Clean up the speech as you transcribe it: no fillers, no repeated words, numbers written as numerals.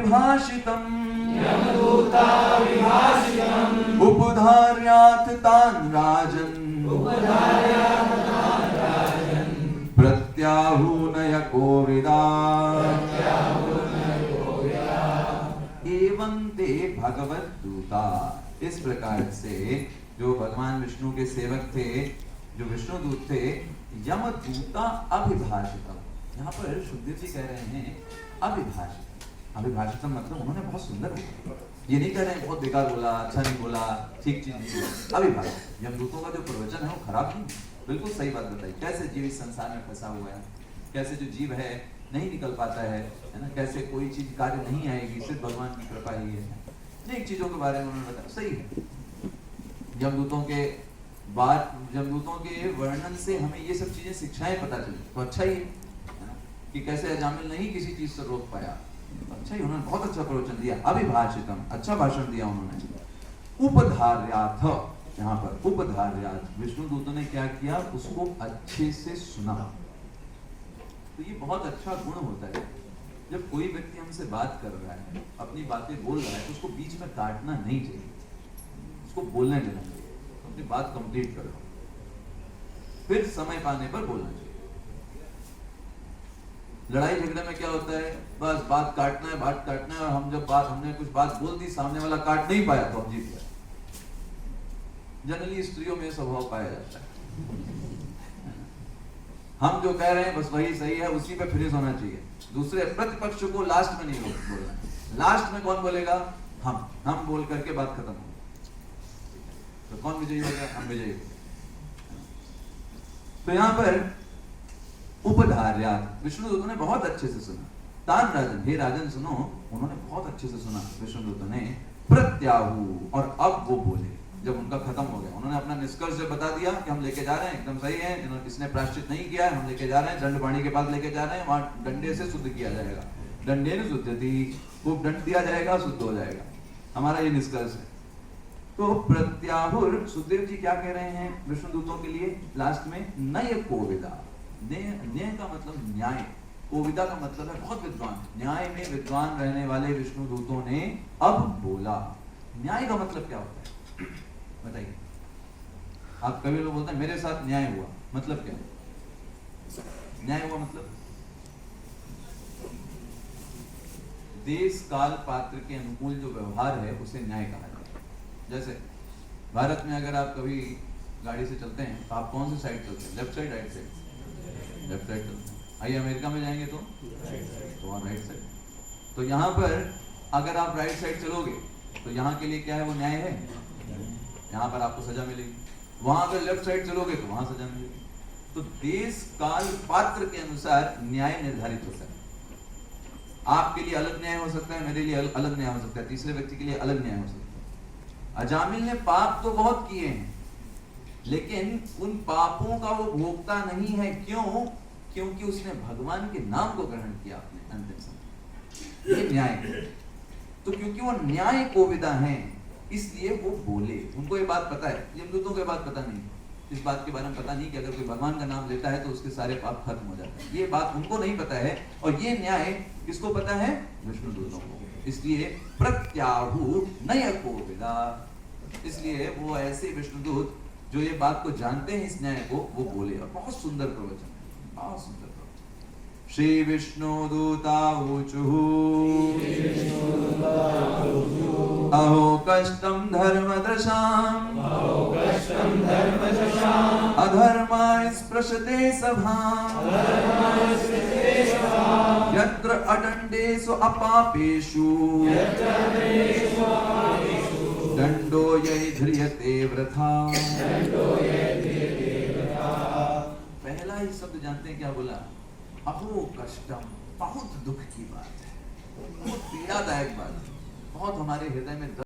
विभाषितम् उपधार्याथ तान् राजन् प्रत्याहूनय कोविदा एवं ते भगवत दूता। इस प्रकार से जो भगवान विष्णु के सेवक थे, जो विष्णु दूत थे, यमदूता अभिभाषितम। यहाँ पर सुखदेव जी कह रहे हैं अभिभाषितम। अभिभाषितम मतलब उन्होंने बहुत सुंदर बोला, ये नहीं कह रहे हैं बहुत बेकार बोला, अच्छा नहीं बोला, ठीक चीज नहीं बोला। अभिभाषित यमदूतों का जो प्रवचन है वो खराब नहीं, बिल्कुल सही बात बताई। कैसे जीव इस संसार में फंसा हुआ है, कैसे जो जीव है नहीं निकल पाता है ना, कैसे कोई चीज कार्य नहीं आएगी, सिर्फ भगवान की कृपा ही है। अनेक चीजों के बारे में उन्होंने बताया, सही है। यमदूतों के वर्णन से हमें ये सब चीजें शिक्षाएं पता चली, तो अच्छा ही है कि कैसे अजामिल नहीं किसी चीज से रोक पाया। अच्छा ही, उन्होंने बहुत अच्छा प्रवचन दिया। अभिभाषितम, अच्छा भाषण दिया उन्होंने। उपधार्याथ, यहाँ पर उपधार्याथ विष्णु दूतों ने क्या किया, उसको अच्छे से सुना। तो ये बहुत अच्छा गुण होता है, जब कोई व्यक्ति हमसे बात कर रहा है, अपनी बातें बोल रहा है, तो उसको बीच में काटना नहीं चाहिए, उसको बोलने देना चाहिए, अपनी बात कंप्लीट करो, फिर समय पाने पर बोलना चाहिए। लड़ाई झगड़े में क्या होता है, बस बात काटना है, और हमने कुछ बात बोल दी, सामने वाला काट नहीं पाया तो हम जीत गए। जनरली स्त्रियों में स्वभाव पाया जाता है, हम जो कह रहे हैं बस वही सही है, उसी पे फिनिश होना चाहिए। दूसरे प्रतिपक्ष को लास्ट में नहीं बोलना, लास्ट में कौन बोलेगा, हम बोल करके बात खत्म हो, तो कौन विजयी हो गया, हम विजयी। तो यहाँ पर उपधार्यात विष्णु दूतों ने बहुत अच्छे से सुना। तान राजन, हे राजन सुनो, उन्होंने बहुत अच्छे से सुना विष्णु दूतों ने। प्रत्याहु, और अब वो बोले जब उनका खत्म हो गया, उन्होंने अपना निष्कर्ष बता दिया कि हम लेके जा रहे हैं, एकदम सही है, इसने प्रायश्चित नहीं किया है, हम लेके जा रहे हैं, दंडपाणी के पास लेके जा रहे हैं, वहां डंडे से शुद्ध किया जाएगा, डंडे ने शुद्धति, खूब दंड दिया जाएगा, शुद्ध हो जाएगा, हमारा ये निष्कर्ष है। तो प्रत्याहुर, सुखदेव जी क्या कह रहे हैं विष्णु दूतों के लिए लास्ट में, नय कोविदा। न्याय का मतलब न्याय, कोविदा का मतलब है बहुत विद्वान, न्याय में विद्वान रहने वाले विष्णु दूतों ने अब बोला। न्याय का मतलब क्या होता है बताइए आप। कभी लोग बोलते हैं मेरे साथ न्याय हुआ, मतलब क्या, न्याय हुआ मतलब देश काल पात्र के अनुकूल जो व्यवहार है उसे न्याय कहा जाता है। जैसे भारत में अगर आप कभी गाड़ी से चलते हैं तो आप कौन सी साइड चलते हैं, left side right side, left side चलते हैं। आइए अमेरिका में जाएंगे तो वहाँ राइट साइड। तो यहाँ पर अगर आप राइट साइड चलोगे तो यहाँ के लिए क्या है, वो न्याय है, यहाँ पर आपको सजा मिलेगी। वहां अगर लेफ्ट साइड चलोगे तो वहां सजा मिलेगी। तो देश काल पात्र के अनुसार न्याय निर्धारित होता है। आपके लिए अलग न्याय हो सकता है, मेरे लिए अलग न्याय हो सकता है, तीसरे व्यक्ति के लिए अलग न्याय हो सकता है। अजामिल ने पाप तो बहुत किए हैं, लेकिन उन पापों का वो भोगता नहीं है। क्यों? क्योंकि उसने भगवान के नाम को ग्रहण किया अपने अंतिम समय, ये न्याय है। तो क्योंकि वो न्याय कोविदा है, इसलिए वो बोले। उनको ये बात पता है, यमदूतों को ये बात पता नहीं, इस बात के बारे में पता नहीं कि अगर कोई भगवान का नाम लेता है तो उसके सारे पाप खत्म हो जाते हैं। ये बात उनको नहीं पता है, और ये न्याय किसको पता है, विष्णु दूतों को। इसलिए प्रत्याहु नय कोविदा, इसलिए वो ऐसे विष्णुदूत जो ये बात को जानते हैं, इस न्याय को, वो बोले। और बहुत सुंदर प्रवचन, बहुत सुंदर प्रवचन। श्री विष्णु दूता ऊचुः अहो कष्टम धर्मदशाम् अधर्मा स्पृशते सभाम् यत्र अदण्डेषु अपापेषु दंडो यहि ध्रियते वृथा। पहला ही शब्द जानते हैं क्या बोला, अहो कष्टम, बहुत दुख की बात है, बहुत पीड़ादायक बात है, बहुत हमारे हृदय में